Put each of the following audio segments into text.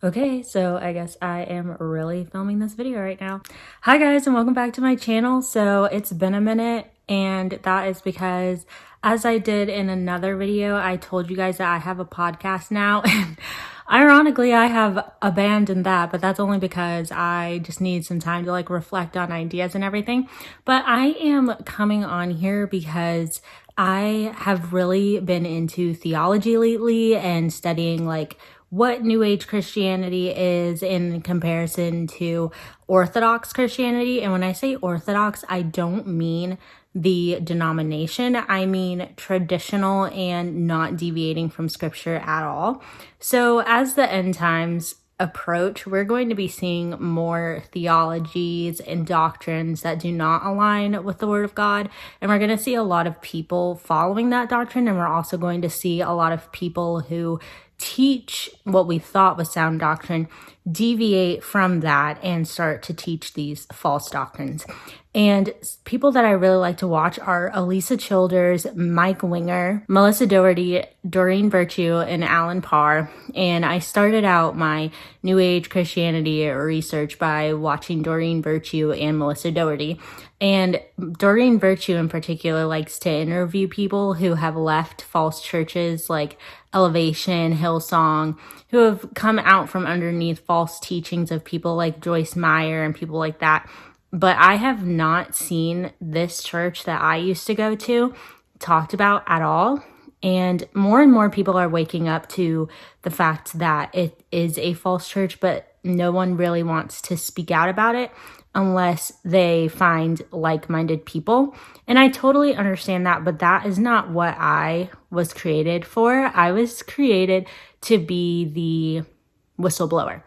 Okay, so I guess I am really filming this video right now. Hi guys, and welcome back to my channel. So it's been a minute, and that is because, as I did in another video, I told you guys that I have a podcast now, and ironically I have abandoned that, but that's only because I just need some time to like reflect on ideas and everything. But I am coming on here because I have really been into theology lately and studying like what New Age Christianity is in comparison to Orthodox Christianity. And when I say Orthodox, I don't mean the denomination. I mean traditional and not deviating from scripture at all. So as the end times approach, we're going to be seeing more theologies and doctrines that do not align with the Word of God. And we're going to see a lot of people following that doctrine. And we're also going to see a lot of people who teach what we thought was sound doctrine deviate from that and start to teach these false doctrines. And people that I really like to watch are Elisa Childers, Mike Winger, Melissa Doherty, Doreen Virtue, and Alan Parr. And I started out my New Age Christianity research by watching Doreen Virtue and Melissa Doherty. And Doreen Virtue in particular likes to interview people who have left false churches like Elevation, Hillsong, who have come out from underneath false teachings of people like Joyce Meyer and people like that. But I have not seen this church that I used to go to talked about at all. And more people are waking up to the fact that it is a false church, but no one really wants to speak out about it unless they find like-minded people. And I totally understand that, but that is not what I was created for. I was created to be the whistleblower.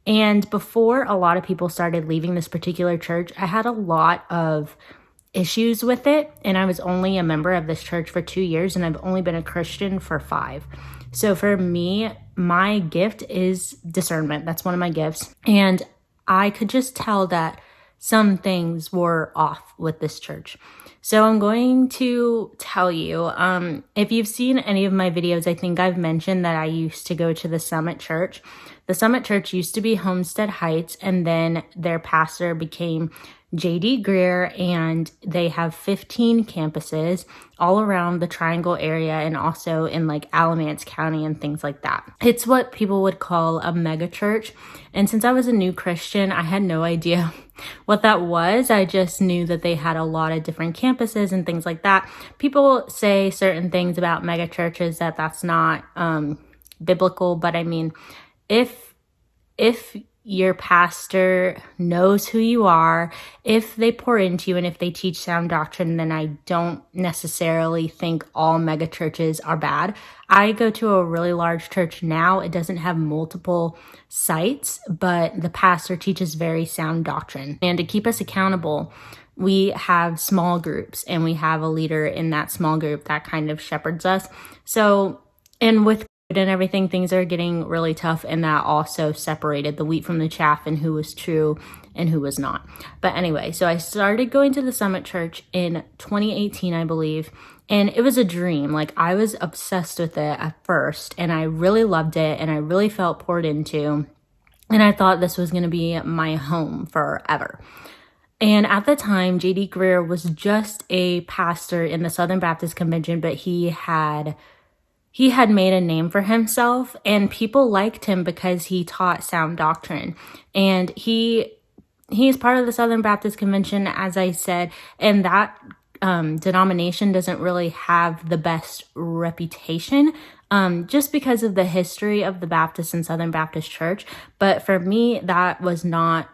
And before a lot of people started leaving this particular church, I had a lot of issues with it. And I was only a member of this church for 2 years, and I've only been a Christian for 5. So for me, my gift is discernment. That's one of my gifts. And I could just tell that some things were off with this church. So I'm going to tell you, if you've seen any of my videos, I think I've mentioned that I used to go to the Summit Church. The Summit Church used to be Homestead Heights, and then their pastor became J.D. Greer, and they have 15 campuses all around the Triangle area and also in like Alamance County and things like that. It's what people would call a mega church. And since I was a new Christian, I had no idea what that was. I just knew that they had a lot of different campuses and things like that. People say certain things about mega churches that's not biblical, but I mean, if your pastor knows who you are, if they pour into you, and if they teach sound doctrine, then I don't necessarily think all mega churches are bad. I go to a really large church now. It doesn't have multiple sites, but the pastor teaches very sound doctrine. And to keep us accountable, we have small groups, and we have a leader in that small group that kind of shepherds us. So, and with and everything, things are getting really tough, and that also separated the wheat from the chaff and who was true and who was not. But anyway, so I started going to the Summit Church in 2018, I believe, and it was a dream. Like, I was obsessed with it at first, and I really loved it, and I really felt poured into, and I thought this was going to be my home forever. And at the time, J.D. Greer was just a pastor in the Southern Baptist Convention, but he had made a name for himself, and people liked him because he taught sound doctrine. And he is part of the Southern Baptist Convention, as I said, and that denomination doesn't really have the best reputation just because of the history of the Baptist and Southern Baptist Church. But for me, that was not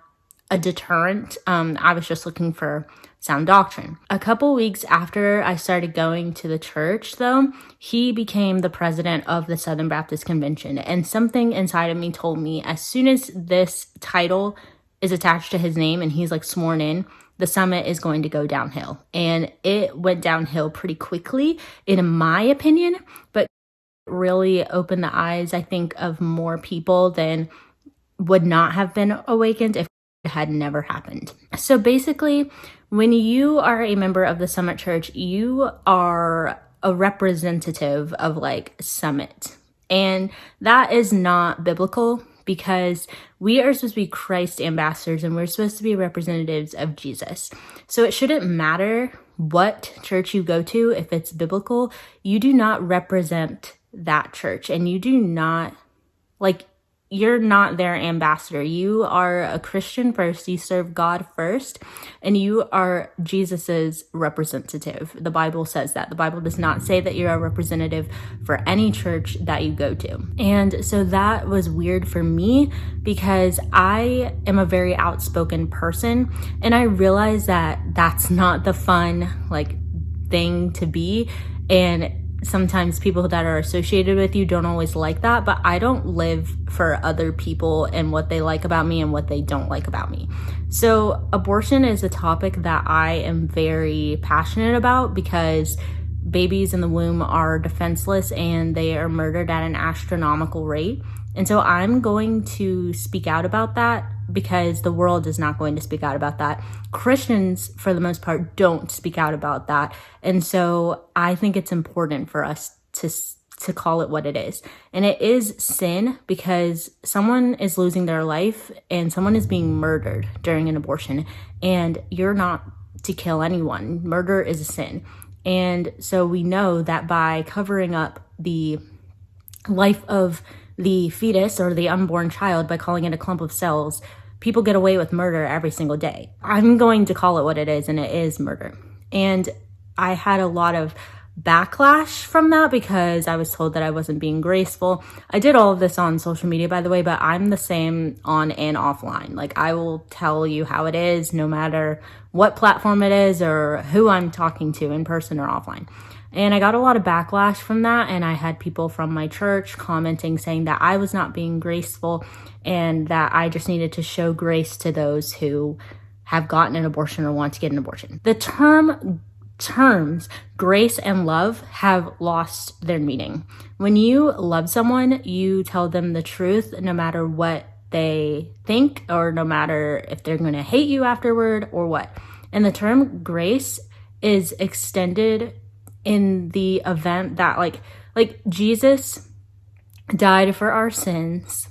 a deterrent. I was just looking for sound doctrine. A couple weeks after I started going to the church, though, he became the president of the Southern Baptist Convention. And something inside of me told me, as soon as this title is attached to his name and he's like sworn in, the summit is going to go downhill. And it went downhill pretty quickly, in my opinion, but really opened the eyes, I think, of more people than would not have been awakened if it had never happened. So basically, when you are a member of the Summit Church, you are a representative of like Summit. And that is not biblical. because we are supposed to be Christ ambassadors and we're supposed to be representatives of Jesus. So it shouldn't matter what church you go to. If it's biblical, you do not represent that church, and you do not, you're not their ambassador. You are a Christian first, you serve God first, and you are Jesus's representative. The Bible says that. The Bible does not say that you're a representative for any church that you go to. And so that was weird for me because I am a very outspoken person, and I realized that that's not the fun thing to be. And sometimes people that are associated with you don't always like that, but I don't live for other people and what they like about me and what they don't like about me. So abortion is a topic that I am very passionate about because babies in the womb are defenseless and they are murdered at an astronomical rate. And so I'm going to speak out about that because the world is not going to speak out about that. Christians, for the most part, don't speak out about that. And so I think it's important for us to call it what it is. And it is sin because someone is losing their life and someone is being murdered during an abortion. And you're not to kill anyone. Murder is a sin. And so we know that by covering up the life of the fetus or the unborn child by calling it a clump of cells, people get away with murder every single day. I'm going to call it what it is, and it is murder. And I had a lot of backlash from that because I was told that I wasn't being graceful. I did all of this on social media, by the way, but I'm the same on and offline. I will tell you how it is no matter what platform it is or who I'm talking to in person or offline. And I got a lot of backlash from that, and I had people from my church commenting saying that I was not being graceful and that I just needed to show grace to those who have gotten an abortion or want to get an abortion. The terms grace and love have lost their meaning. When you love someone, you tell them the truth no matter what they think or no matter if they're going to hate you afterward or what. And the term grace is extended in the event that Jesus died for our sins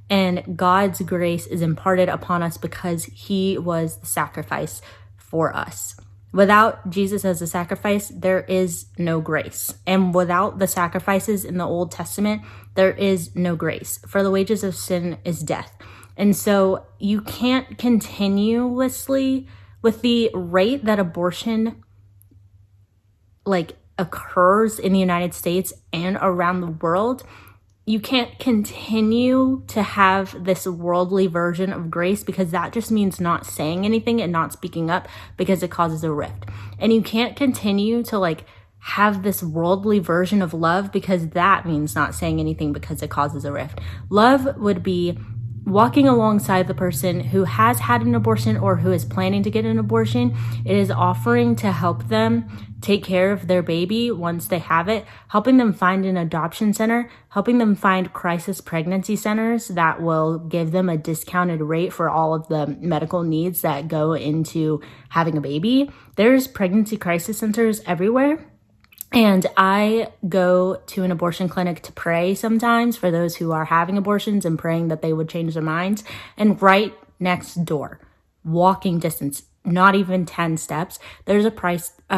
and God's grace is imparted upon us because he was the sacrifice for us. Without Jesus as a sacrifice, there is no grace. And without the sacrifices in the Old Testament, there is no grace. For the wages of sin is death. And so you can't continuously, with the rate that abortion occurs in the United States and around the world, you can't continue to have this worldly version of grace because that just means not saying anything and not speaking up because it causes a rift. And you can't continue to have this worldly version of love because that means not saying anything because it causes a rift. Love would be walking alongside the person who has had an abortion or who is planning to get an abortion. It is offering to help them take care of their baby once they have it, helping them find an adoption center, helping them find crisis pregnancy centers that will give them a discounted rate for all of the medical needs that go into having a baby. There's pregnancy crisis centers everywhere. And I go to an abortion clinic to pray sometimes for those who are having abortions and praying that they would change their minds. And right next door, walking distance, not even 10 steps, there's a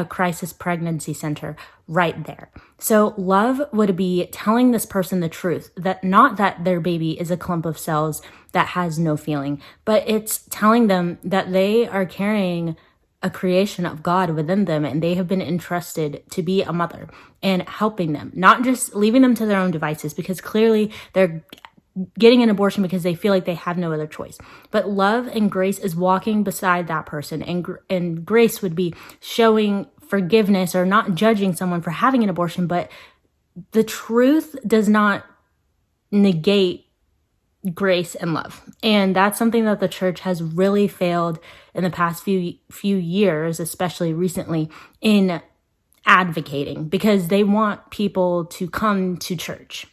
crisis pregnancy center right there. So love would be telling this person the truth, that not that their baby is a clump of cells that has no feeling, but it's telling them that they are carrying a creation of God within them and they have been entrusted to be a mother and helping them, not just leaving them to their own devices because clearly they're getting an abortion because they feel like they have no other choice. But love and grace is walking beside that person, and grace would be showing forgiveness or not judging someone for having an abortion, but the truth does not negate grace and love. And that's something that the church has really failed in the past few years, especially recently, in advocating because they want people to come to church.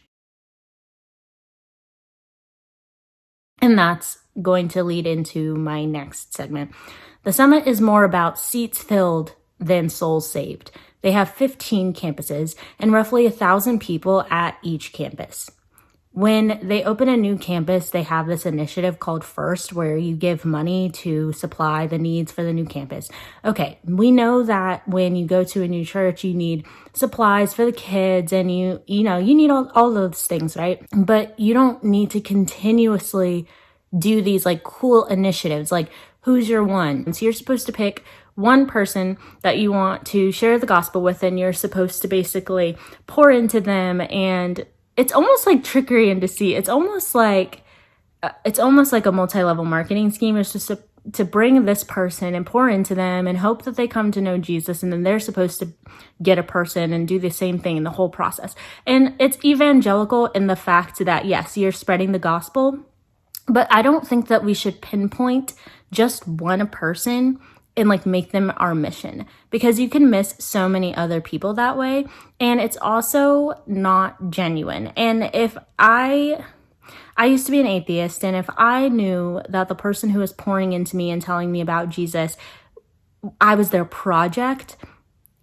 And that's going to lead into my next segment. The summit is more about seats filled than souls saved. They have 15 campuses and roughly 1,000 people at each campus. when they open a new campus, they have this initiative called First, where you give money to supply the needs for the new campus. Okay, we know that when you go to a new church, you need supplies for the kids, and you need all those things, right? But you don't need to continuously do these like cool initiatives, like who's your one? So you're supposed to pick one person that you want to share the gospel with, and you're supposed to basically pour into them. And it's almost like trickery and deceit. It's almost like a multi-level marketing scheme. It's just to bring this person and pour into them and hope that they come to know Jesus, and then they're supposed to get a person and do the same thing in the whole process. And it's evangelical in the fact that, yes, you're spreading the gospel, but I don't think that we should pinpoint just one person and like make them our mission, because you can miss so many other people that way. And it's also not genuine. And if I used to be an atheist, and if I knew that the person who was pouring into me and telling me about Jesus, I was their project,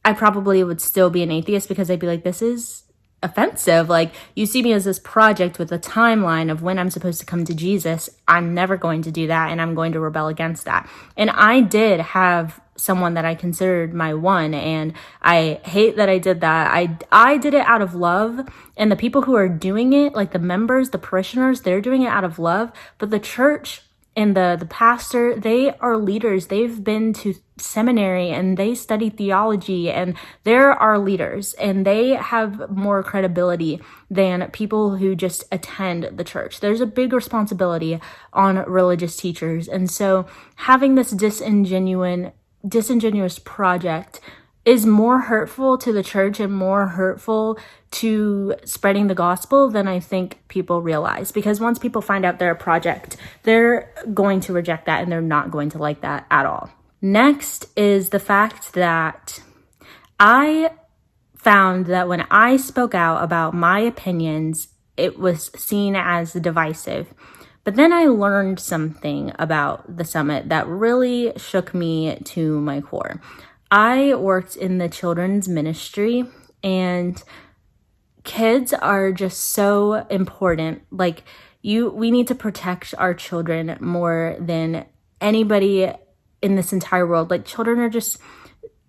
I probably would still be an atheist, because I'd be like, this is offensive. Like, you see me as this project with a timeline of when I'm supposed to come to Jesus. I'm never going to do that, and I'm going to rebel against that. And I did have someone that I considered my one, and I hate that I did that. I did it out of love, and the people who are doing it, like the members, the parishioners, they're doing it out of love. But the church and the pastor, they are leaders. They've been to seminary and they study theology, and they're our leaders, and they have more credibility than people who just attend the church. There's a big responsibility on religious teachers. And so having this disingenuous project is more hurtful to the church and more hurtful to spreading the gospel than I think people realize. Because once people find out they're a project, they're going to reject that, and they're not going to like that at all. Next is the fact that I found that when I spoke out about my opinions, it was seen as divisive. But then I learned something about the summit that really shook me to my core. I worked in the children's ministry, and kids are just so important. Like, we need to protect our children more than anybody in this entire world. Like, children are just,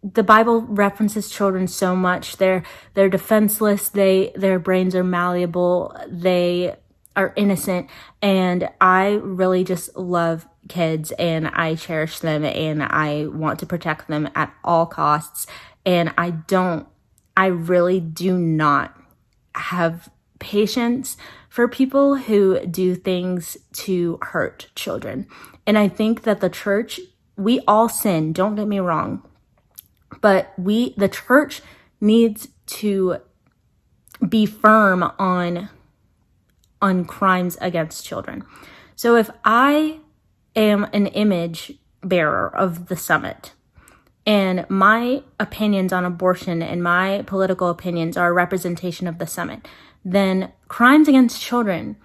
the Bible references children so much. They're defenseless. Their brains are malleable. They are innocent. And I really just love kids, and I cherish them, and I want to protect them at all costs. And I really do not have patience for people who do things to hurt children. And I think that the church, we all sin, don't get me wrong, but the church needs to be firm on crimes against children. So if I am an image bearer of the summit, and my opinions on abortion and my political opinions are a representation of the summit, then crimes against children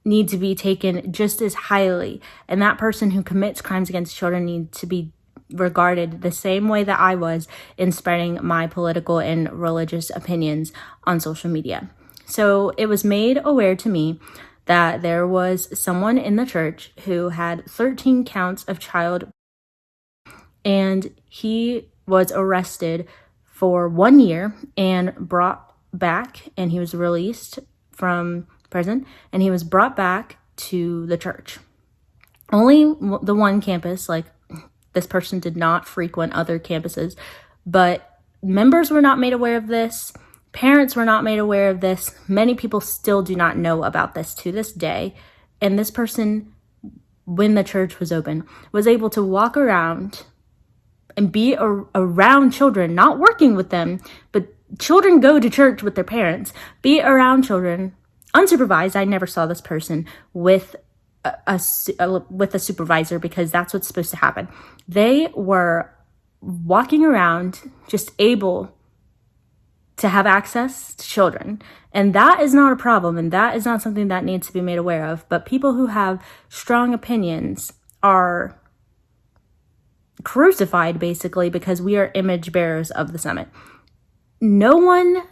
need to be taken just as highly. And that person who commits crimes against children needs to be regarded the same way that I was in spreading my political and religious opinions on social media. So it was made aware to me that there was someone in the church who had 13 counts of child, and he was arrested for 1 year and brought back, and he was released from prison, and he was brought back to the church. Only the one campus, like, this person did not frequent other campuses, but members were not made aware of this. Parents were not made aware of this. Many people still do not know about this to this day. And this person, when the church was open, was able to walk around and be around children, not working with them, but children go to church with their parents, be around children, unsupervised. I never saw this person with a supervisor, because that's what's supposed to happen. They were walking around, just able to have access to children. And that is not a problem, and that is not something that needs to be made aware of. But people who have strong opinions are crucified, basically, because we are image bearers of the summit. No one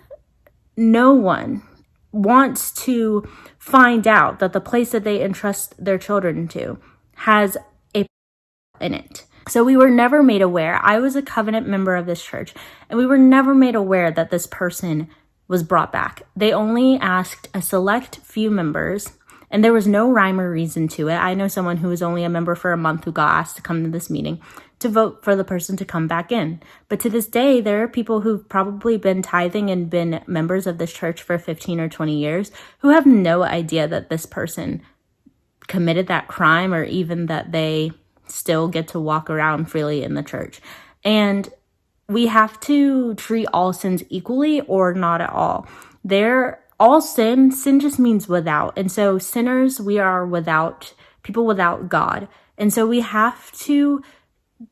wants to find out that the place that they entrust their children to has a in it. So we were never made aware. I was a covenant member of this church, and we were never made aware that this person was brought back. They only asked a select few members, and there was no rhyme or reason to it. I know someone who was only a member for a month who got asked to come to this meeting to vote for the person to come back in. But to this day, there are people who've probably been tithing and been members of this church for 15 or 20 years who have no idea that this person committed that crime, or even that they still get to walk around freely in the church. And we have to treat all sins equally or not at all. All sin just means without. And so sinners, we are without, people without God. And so we have to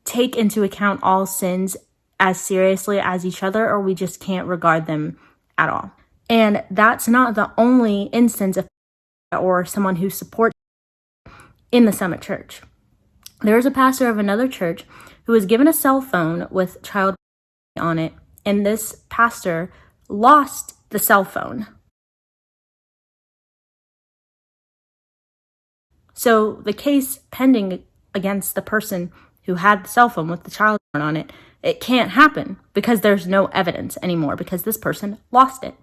take into account all sins as seriously as each other, or we just can't regard them at all. And that's not the only instance of or someone who supports in the Summit Church. There was a pastor of another church who was given a cell phone with child on it, and this pastor lost the cell phone. So the case pending against the person who had the cell phone with the child on it, it can't happen because there's no evidence anymore because this person lost it.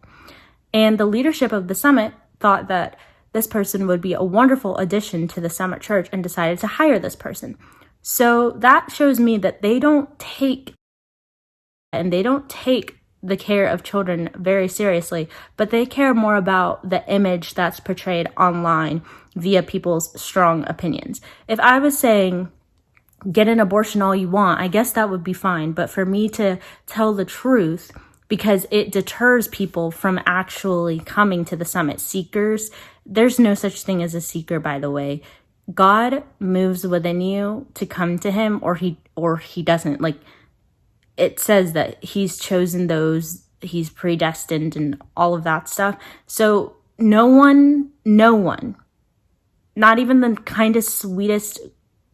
And the leadership of the Summit thought that this person would be a wonderful addition to the Summit Church and decided to hire this person. So that shows me that they don't take the care of children very seriously, but they care more about the image that's portrayed online via people's strong opinions. If I was saying, get an abortion all you want, I guess that would be fine. But for me to tell the truth, because it deters people from actually coming to the Summit. Seekers, there's no such thing as a seeker, by the way. God moves within you to come to him, or he doesn't. Like, it says that he's chosen those, he's predestined and all of that stuff. So no one, not even the kindest, sweetest,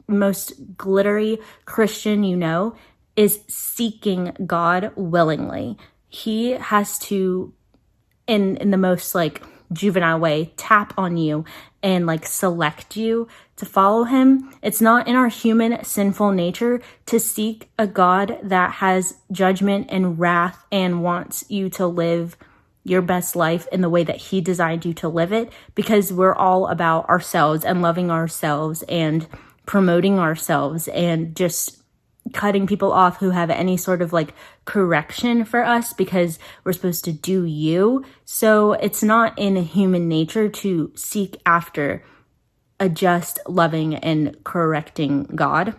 most glittery Christian you know, is seeking God willingly. He has to, in the most like juvenile way, tap on you and like select you to follow him. It's not in our human sinful nature to seek a God that has judgment and wrath and wants you to live your best life in the way that he designed you to live it, because we're all about ourselves and loving ourselves and promoting ourselves and just cutting people off who have any sort of like correction for us, because we're supposed to do you. So it's not in human nature to seek after a just, loving, and correcting God.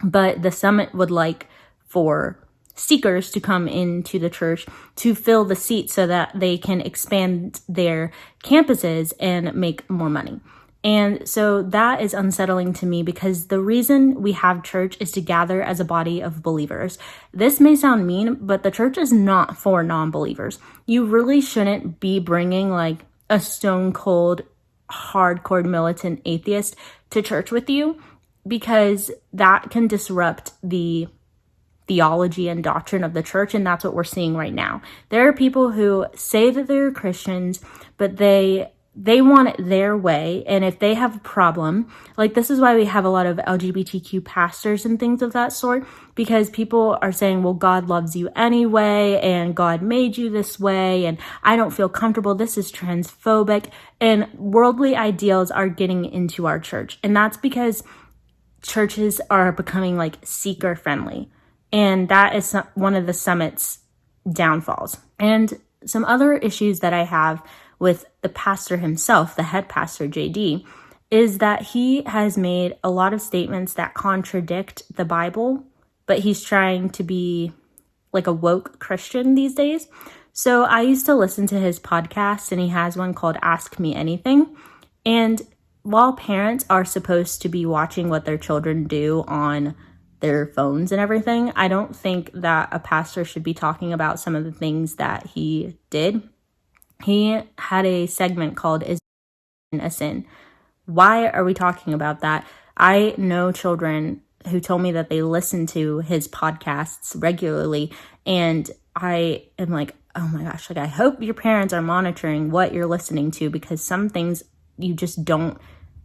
But the Summit would like for seekers to come into the church to fill the seats so that they can expand their campuses and make more money. And so that is unsettling to me, because the reason we have church is to gather as a body of believers. This may sound mean, but the church is not for non-believers. You really shouldn't be bringing like a stone cold, hardcore militant atheist to church with you, because that can disrupt the theology and doctrine of the church. And that's what we're seeing right now. There are people who say that they're Christians, but they want it their way. And if they have a problem, like this is why we have a lot of LGBTQ pastors and things of that sort, because people are saying, well, God loves you anyway, and God made you this way, and I don't feel comfortable. This is transphobic. And worldly ideals are getting into our church. And that's because churches are becoming like seeker friendly. And that is one of the Summit's downfalls. And some other issues that I have with the pastor himself, the head pastor, JD, is that he has made a lot of statements that contradict the Bible, but he's trying to be like a woke Christian these days. So I used to listen to his podcast, and he has one called Ask Me Anything. And while parents are supposed to be watching what their children do on their phones and everything, I don't think that a pastor should be talking about some of the things that he did. He had a segment called Is a Sin? Why are we talking about that? I know children who told me that they listen to his podcasts regularly, and I am like, oh my gosh, like I hope your parents are monitoring what you're listening to, because some things you just don't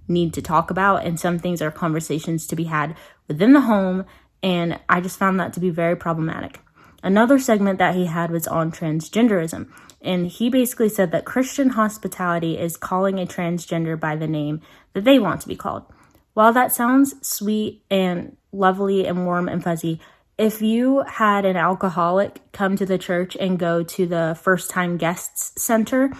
need to talk about, and some things are conversations to be had within the home, and I just found that to be very problematic. Another segment that he had was on transgenderism, and he basically said that Christian hospitality is calling a transgender by the name that they want to be called. While that sounds sweet and lovely and warm and fuzzy, if you had an alcoholic come to the church and go to the first time guests center,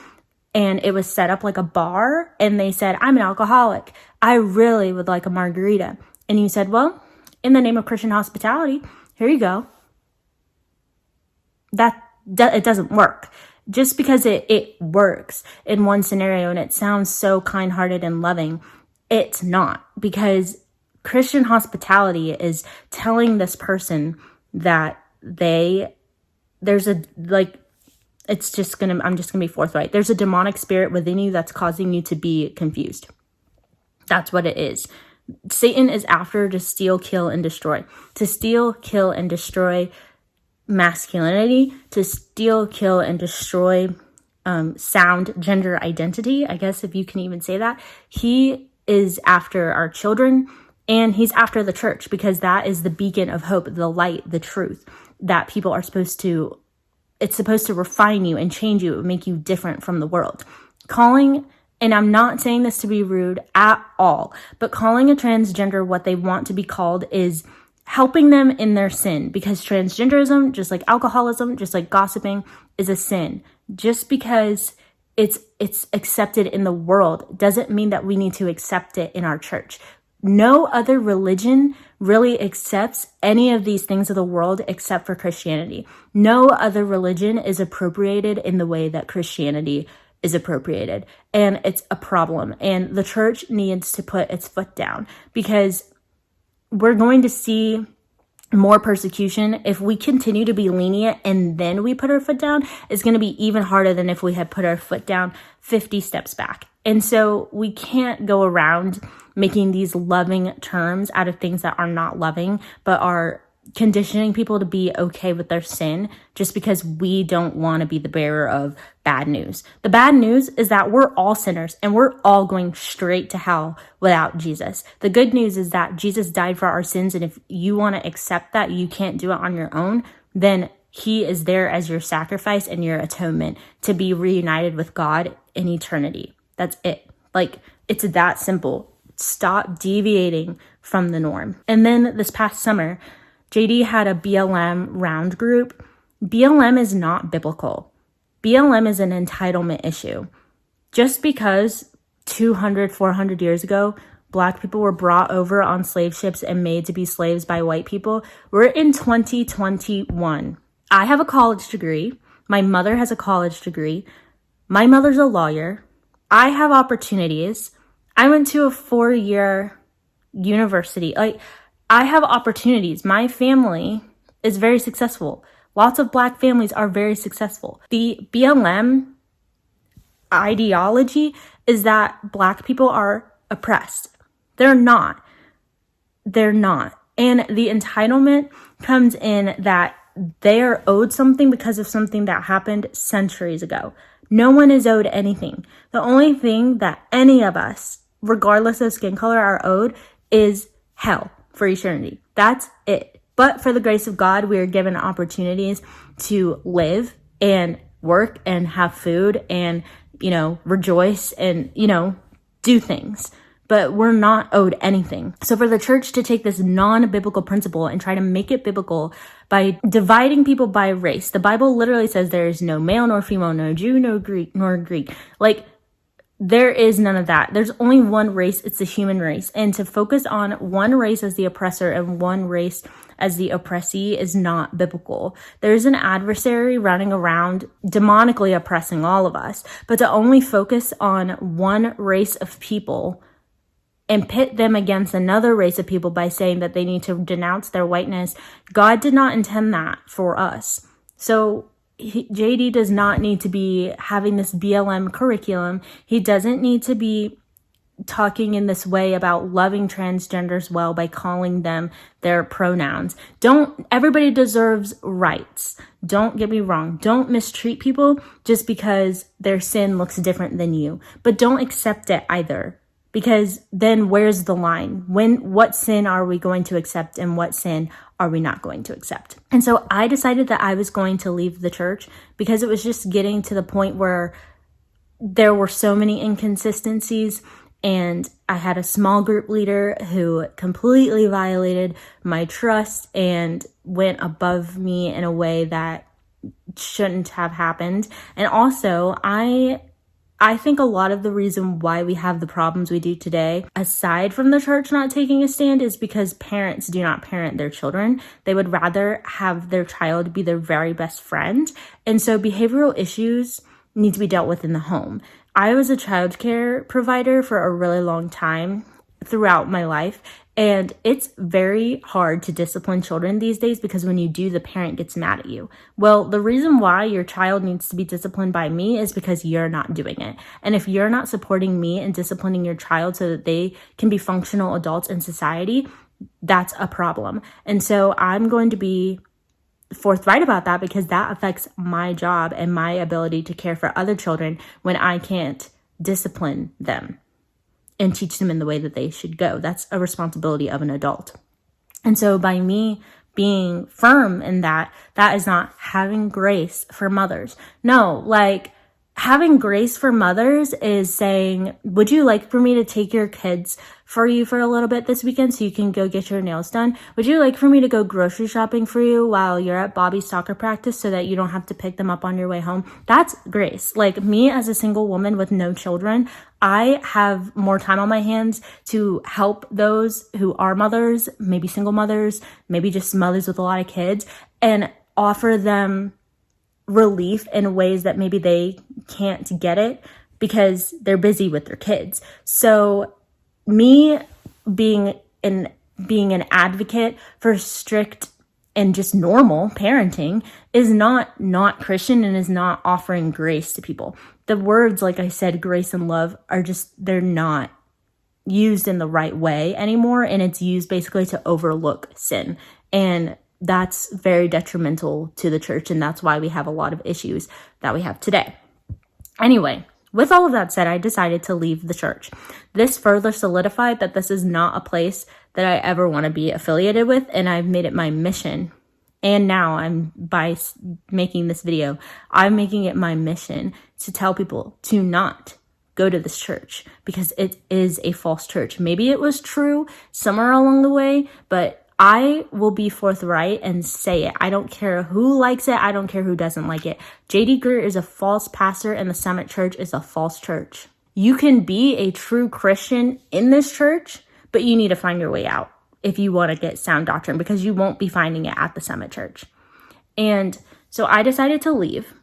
and it was set up like a bar, and they said, I'm an alcoholic, I really would like a margarita. And you said, well, in the name of Christian hospitality, here you go. It doesn't work. Just because it works in one scenario and it sounds so kind-hearted and loving, it's not. Because Christian hospitality is telling this person that I'm just gonna be forthright. There's a demonic spirit within you that's causing you to be confused. That's what it is. Satan is after to steal, kill, and destroy. To steal, kill, and destroy masculinity. To steal, kill, and destroy sound gender identity, I guess, if you can even say that. He is after our children, and he's after the church, because that is the beacon of hope, the light, the truth that people are supposed to, it's supposed to refine you and change you and make you different from the world. Calling, and I'm not saying this to be rude at all, but calling a transgender what they want to be called is helping them in their sin, because transgenderism, just like alcoholism, just like gossiping, is a sin. Just because it's accepted in the world doesn't mean that we need to accept it in our church. No other religion really accepts any of these things of the world except for Christianity. No other religion is appropriated in the way that Christianity is appropriated. And it's a problem. And the church needs to put its foot down, because we're going to see more persecution if we continue to be lenient and then we put our foot down. It's going to be even harder than if we had put our foot down 50 steps back. And so we can't go around making these loving terms out of things that are not loving, but are conditioning people to be okay with their sin just because we don't want to be the bearer of bad news. The bad news is that we're all sinners and we're all going straight to hell without Jesus. The good news is that Jesus died for our sins, and if you want to accept that you can't do it on your own, then he is there as your sacrifice and your atonement to be reunited with God in eternity. That's it. Like, it's that simple. Stop deviating from the norm. And then this past summer, JD had a BLM round group. BLM is not biblical. BLM is an entitlement issue. Just because 200, 400 years ago, Black people were brought over on slave ships and made to be slaves by white people, we're in 2021. I have a college degree. My mother has a college degree. My mother's a lawyer. I have opportunities. I went to a 4-year university. I have opportunities. My family is very successful. Lots of Black families are very successful. The BLM ideology is that Black people are oppressed. They're not. They're not. And the entitlement comes in that they are owed something because of something that happened centuries ago. No one is owed anything. The only thing that any of us, regardless of skin color, are owed is hell for eternity. That's it. But for the grace of God, we are given opportunities to live and work and have food and, rejoice and, do things. But we're not owed anything. So for the church to take this non-biblical principle and try to make it biblical by dividing people by race, the Bible literally says there is no male nor female, no Jew, no Greek, nor Greek. There is none of that. There's only one race. It's the human race. And to focus on one race as the oppressor and one race as the oppressee is not biblical. There's an adversary running around demonically oppressing all of us. But to only focus on one race of people and pit them against another race of people by saying that they need to denounce their whiteness, God did not intend that for us. So JD does not need to be having this BLM curriculum. He doesn't need to be talking in this way about loving transgenders well by calling them their pronouns. Everybody deserves rights. Don't get me wrong. Don't mistreat people just because their sin looks different than you. But don't accept it either. Because then where's the line? What sin are we going to accept and what sin are we not going to accept? And so I decided that I was going to leave the church because it was just getting to the point where there were so many inconsistencies. And I had a small group leader who completely violated my trust and went above me in a way that shouldn't have happened. And also, I think a lot of the reason why we have the problems we do today, aside from the church not taking a stand, is because parents do not parent their children. They would rather have their child be their very best friend. And so behavioral issues need to be dealt with in the home. I was a childcare provider for a really long time throughout my life, and it's very hard to discipline children these days because when you do, the parent gets mad at you. Well, the reason why your child needs to be disciplined by me is because you're not doing it. And if you're not supporting me and disciplining your child so that they can be functional adults in society, that's a problem. And so I'm going to be forthright about that because that affects my job and my ability to care for other children when I can't discipline them and teach them in the way that they should go. That's a responsibility of an adult. And so by me being firm in that is not having grace for mothers. No, like having grace for mothers is saying, would you like for me to take your kids for you for a little bit this weekend so you can go get your nails done? Would you like for me to go grocery shopping for you while you're at Bobby's soccer practice so that you don't have to pick them up on your way home? That's grace. Like me as a single woman with no children, I have more time on my hands to help those who are mothers, maybe single mothers, maybe just mothers with a lot of kids, and offer them relief in ways that maybe they can't get it because they're busy with their kids. So me being an advocate for strict and just normal parenting is not Christian and is not offering grace to people. The words, like I said, grace and love they're not used in the right way anymore. And it's used basically to overlook sin. And that's very detrimental to the church. And that's why we have a lot of issues that we have today. Anyway, with all of that said, I decided to leave the church. This further solidified that this is not a place that I ever want to be affiliated with. And I've made it my mission. And now by making this video, I'm making it my mission to tell people to not go to this church because it is a false church. Maybe it was true somewhere along the way, but I will be forthright and say it. I don't care who likes it. I don't care who doesn't like it. J.D. Greer is a false pastor and the Summit Church is a false church. You can be a true Christian in this church, but you need to find your way out if you want to get sound doctrine because you won't be finding it at the Summit Church. And so I decided to leave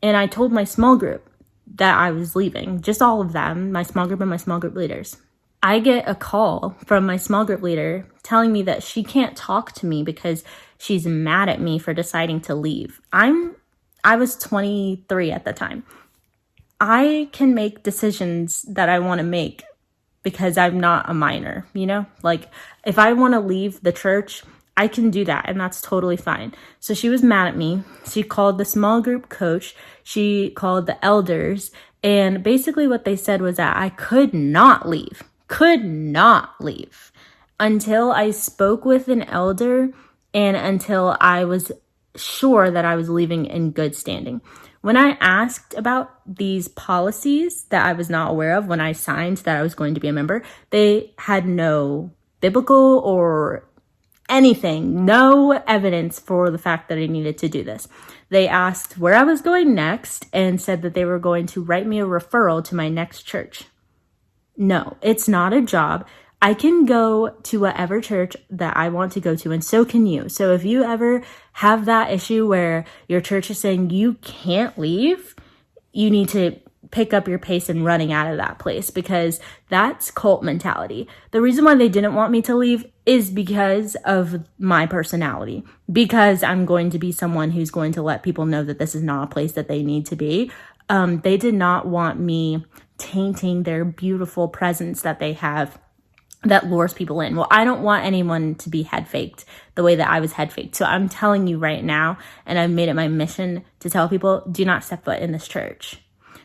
and I told my small group that I was leaving, just all of them, my small group and my small group leaders. I get a call from my small group leader telling me that she can't talk to me because she's mad at me for deciding to leave. I was 23 at the time. I can make decisions that I want to make because I'm not a minor, Like if I want to leave the church, I can do that and that's totally fine. So she was mad at me. She called the small group coach. She called the elders. And basically what they said was that I could not leave until I spoke with an elder and until I was sure that I was leaving in good standing. When I asked about these policies that I was not aware of when I signed that I was going to be a member, they had no biblical or anything, no evidence for the fact that I needed to do this. They asked where I was going next and said that they were going to write me a referral to my next church. No, it's not a job. I can go to whatever church that I want to go to, and so can you. So if you ever have that issue where your church is saying you can't leave, you need to pick up your pace and running out of that place because that's cult mentality. The reason why they didn't want me to leave is because of my personality, because I'm going to be someone who's going to let people know that this is not a place that they need to be. They did not want me tainting their beautiful presence that they have that lures people in. Well, I don't want anyone to be head faked the way that I was head faked. So I'm telling you right now, and I've made it my mission to tell people, do not step foot in this church.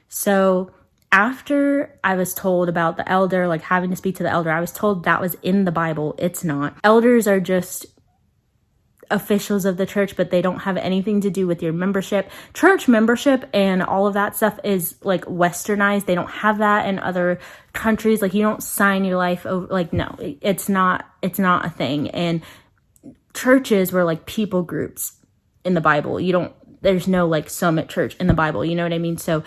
So after I was told about the elder, like having to speak to the elder, I was told that was in the Bible. It's not. Elders are just officials of the church, but they don't have anything to do with your membership. Church membership and all of that stuff is like westernized. They don't have that in other countries. Like, you don't sign your life over. Like, no, it's not a thing. And churches were like people groups in the Bible. There's no like summit church in the Bible. You know what I mean? So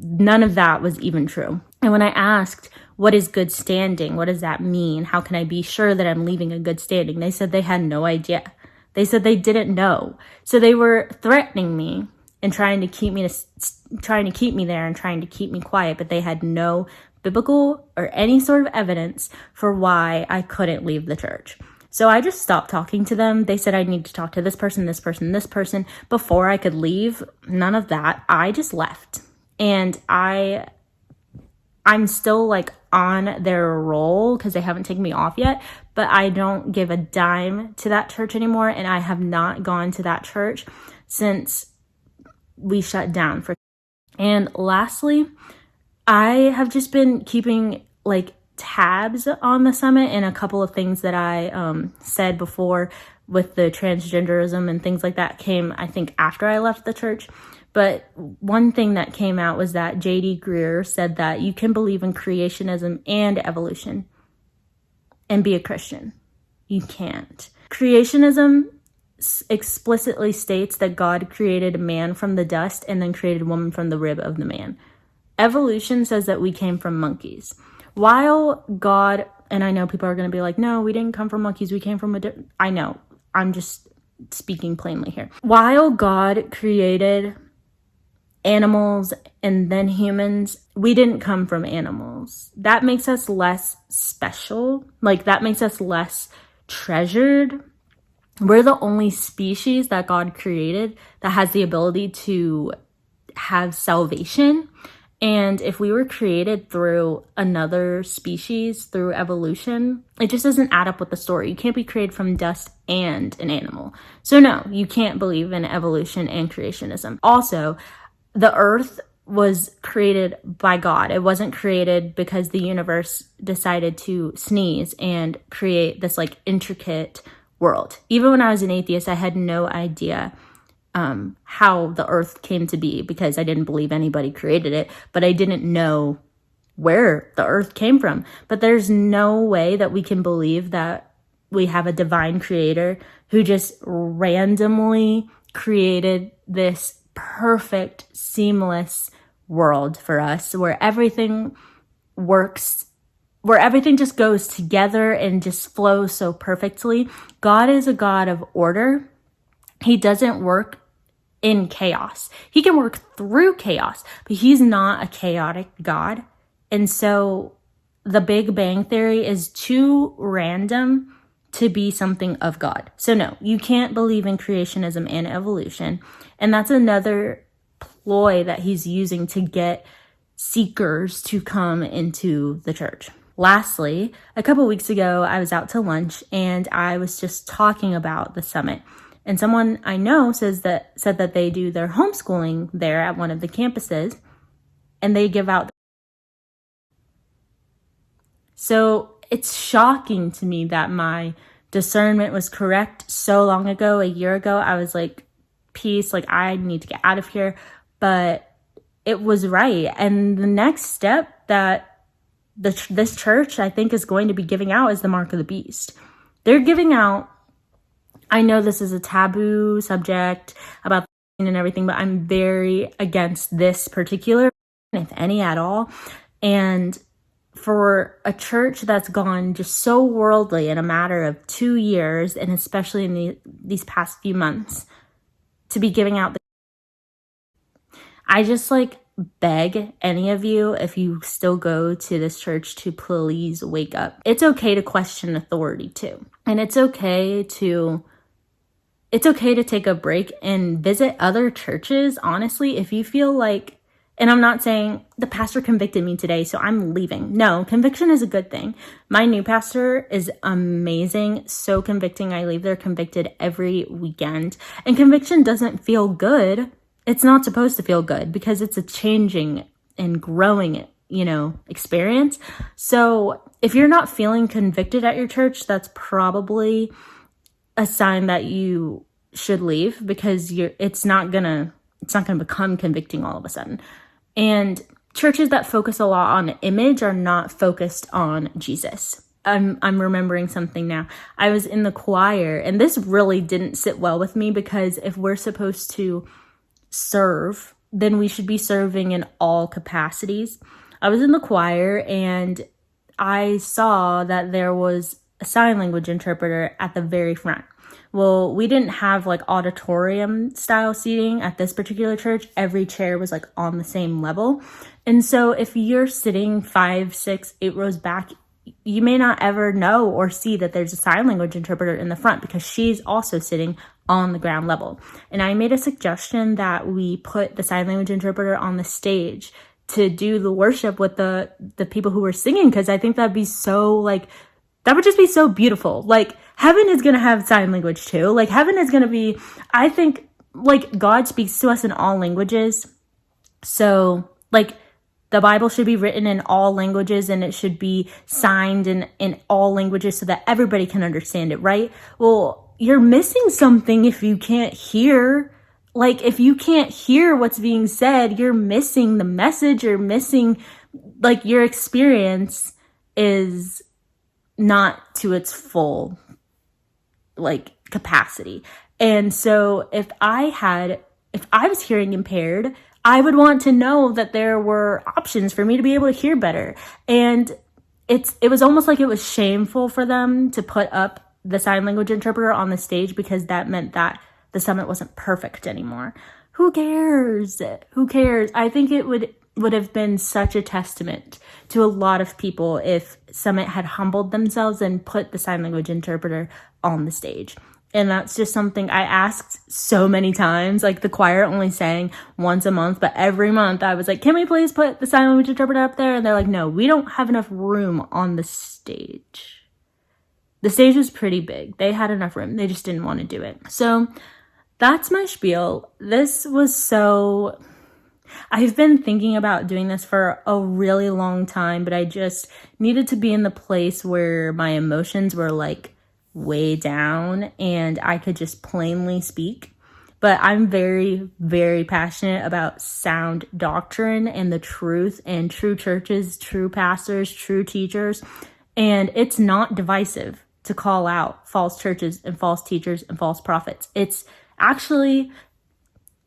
none of that was even true. And when I asked, what is good standing? What does that mean? How can I be sure that I'm leaving a good standing? They said they had no idea. They said they didn't know. So they were threatening me and trying to keep me there and trying to keep me quiet, but they had no biblical or any sort of evidence for why I couldn't leave the church. So I just stopped talking to them. They said I need to talk to this person, this person, this person before I could leave. None of that. I just left. And I'm still like on their roll because they haven't taken me off yet, but I don't give a dime to that church anymore. And I have not gone to that church since we shut down for. And lastly, I have just been keeping like tabs on the summit and a couple of things that I said before with the transgenderism and things like that came, I think, after I left the church. But one thing that came out was that J.D. Greer said that you can believe in creationism and evolution and be a Christian. You can't. Creationism explicitly states that God created a man from the dust and then created a woman from the rib of the man. Evolution says that we came from monkeys. While God, and I know people are going to be like, no, we didn't come from monkeys. We came from I know. I'm just speaking plainly here. While God created animals and then humans, we didn't come from animals. That makes us less special. Like, that makes us less treasured. We're the only species that God created that has the ability to have salvation. And if we were created through another species, through evolution, it just doesn't add up with the story. You can't be created from dust and an animal. So no, you can't believe in evolution and creationism. Also, the earth was created by God. It wasn't created because the universe decided to sneeze and create this like intricate world. Even when I was an atheist, I had no idea how the earth came to be because I didn't believe anybody created it, but I didn't know where the earth came from. But there's no way that we can believe that we have a divine creator who just randomly created this perfect, seamless world for us where everything works, where everything just goes together and just flows so perfectly. God is a God of order. He doesn't work in chaos. He can work through chaos, but he's not a chaotic God. And so the Big Bang Theory is too random to be something of God. So no, you can't believe in creationism and evolution. And that's another ploy that he's using to get seekers to come into the church. Lastly, a couple weeks ago, I was out to lunch and I was just talking about the summit. And someone I know said that they do their homeschooling there at one of the campuses and they give out. So it's shocking to me that my discernment was correct so long ago. A year ago, I was like, peace, like I need to get out of here. But it was right. And the next step that this church, I think, is going to be giving out is the mark of the beast. They're giving out, I know this is a taboo subject about and everything, but I'm very against this particular, if any at all. And for a church that's gone just so worldly in a matter of 2 years, and especially in these past few months, to be giving out, I just like beg any of you, if you still go to this church, to please wake up. It's okay to question authority too. And it's okay to take a break and visit other churches. Honestly, if you feel like And I'm not saying the pastor convicted me today, so I'm leaving. No, conviction is a good thing. My new pastor is amazing, so convicting. I leave there convicted every weekend. And conviction doesn't feel good. It's not supposed to feel good because it's a changing and growing, experience. So if you're not feeling convicted at your church, that's probably a sign that you should leave, because it's not gonna become convicting all of a sudden. And churches that focus a lot on image are not focused on Jesus. I'm remembering something now. I was in the choir, and this really didn't sit well with me, because if we're supposed to serve, then we should be serving in all capacities. I was in the choir, and I saw that there was a sign language interpreter at the very front. Well, we didn't have like auditorium style seating at this particular church. Every chair was like on the same level. And so if you're sitting 5, 6, 8 rows back, you may not ever know or see that there's a sign language interpreter in the front, because she's also sitting on the ground level. And I made a suggestion that we put the sign language interpreter on the stage to do the worship with the people who were singing, because I think that'd be so that would just be so beautiful. Like, heaven is going to have sign language too. Like, heaven is going to be, I think, like, God speaks to us in all languages. So, like, the Bible should be written in all languages, and it should be signed in all languages so that everybody can understand it, right? Well, you're missing something if you can't hear. Like, if you can't hear what's being said, you're missing the message. You're missing, like, your experience is not to its full, like, capacity. And so if I was hearing impaired, I would want to know that there were options for me to be able to hear better. And it was almost like it was shameful for them to put up the sign language interpreter on the stage, because that meant that the summit wasn't perfect anymore. Who cares? Who cares? I think it would have been such a testament to a lot of people if Summit had humbled themselves and put the sign language interpreter on the stage. And that's just something I asked so many times. Like, the choir only sang once a month, but every month I was like, can we please put the sign language interpreter up there? And they're like, no, we don't have enough room on the stage. The stage was pretty big. They had enough room. They just didn't want to do it. So that's my spiel. I've been thinking about doing this for a really long time, but I just needed to be in the place where my emotions were like way down and I could just plainly speak. But I'm very, very passionate about sound doctrine and the truth and true churches, true pastors, true teachers. And it's not divisive to call out false churches and false teachers and false prophets. It's actually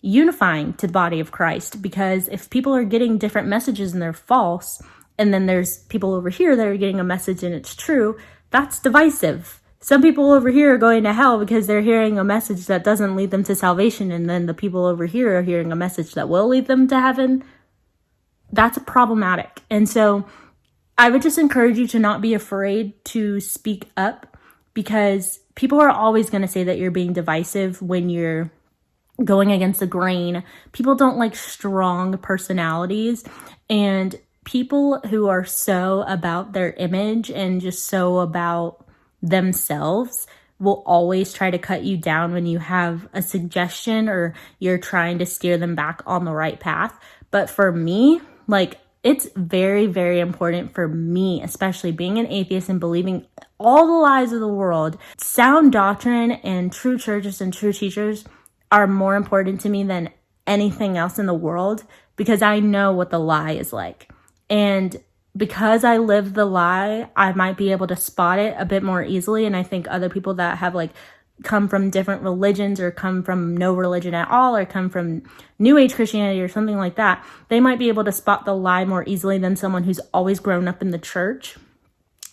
unifying to the body of Christ, because if people are getting different messages and they're false, and then there's people over here that are getting a message and it's true, that's divisive. Some people over here are going to hell because they're hearing a message that doesn't lead them to salvation, and then the people over here are hearing a message that will lead them to heaven. That's problematic. And so I would just encourage you to not be afraid to speak up, because people are always going to say that you're being divisive when you're going against the grain. People don't like strong personalities, and people who are so about their image and just so about themselves will always try to cut you down when you have a suggestion or you're trying to steer them back on the right path. But for me, like, it's very, very important for me, especially being an atheist and believing all the lies of the world. Sound doctrine and true churches and true teachers are more important to me than anything else in the world, because I know what the lie is like. And because I live the lie, I might be able to spot it a bit more easily. And I think other people that have like come from different religions, or come from no religion at all, or come from New Age Christianity or something like that, they might be able to spot the lie more easily than someone who's always grown up in the church.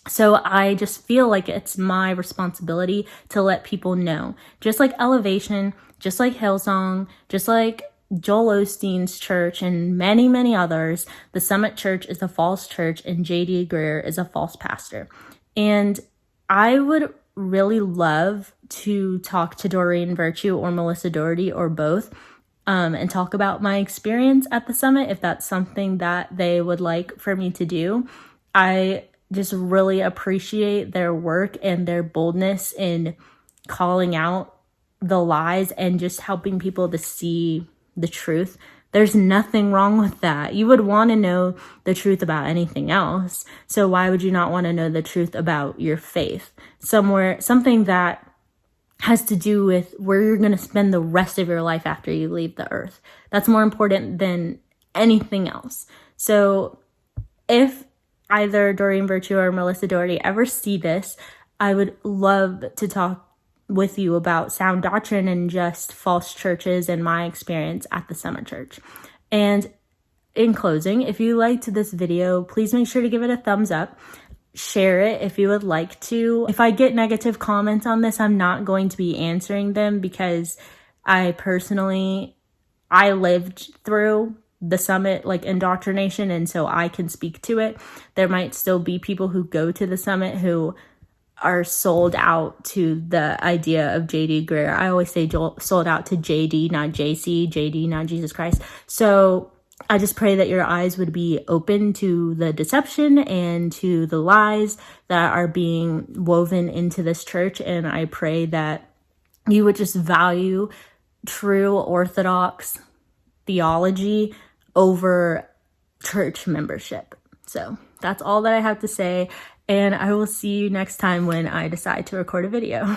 So I just feel like it's my responsibility to let people know, just like Elevation, just like Hillsong, just like Joel Osteen's church and many, many others, the Summit Church is a false church and J.D. Greear is a false pastor. And I would really love to talk to Doreen Virtue or Melissa Doherty or both and talk about my experience at the summit if that's something that they would like for me to do. I just really appreciate their work and their boldness in calling out the lies and just helping people to see the truth. There's nothing wrong with that. You would want to know the truth about anything else. So why would you not want to know the truth about your faith? Something that has to do with where you're going to spend the rest of your life after you leave the earth. That's more important than anything else. So if either Doreen Virtue or Melissa Doherty ever see this, I would love to talk with you about sound doctrine and just false churches and my experience at the Summit Church. And in closing, if you liked this video, please make sure to give it a thumbs up. Share it if you would like to. If I get negative comments on this, I'm not going to be answering them because I lived through the summit indoctrination, and so I can speak to it. There might still be people who go to the summit who are sold out to the idea of JD Greer. I always say sold out to JD, not JC, JD, not Jesus Christ. So I just pray that your eyes would be open to the deception and to the lies that are being woven into this church. And I pray that you would just value true Orthodox theology over church membership. So that's all that I have to say. And I will see you next time when I decide to record a video.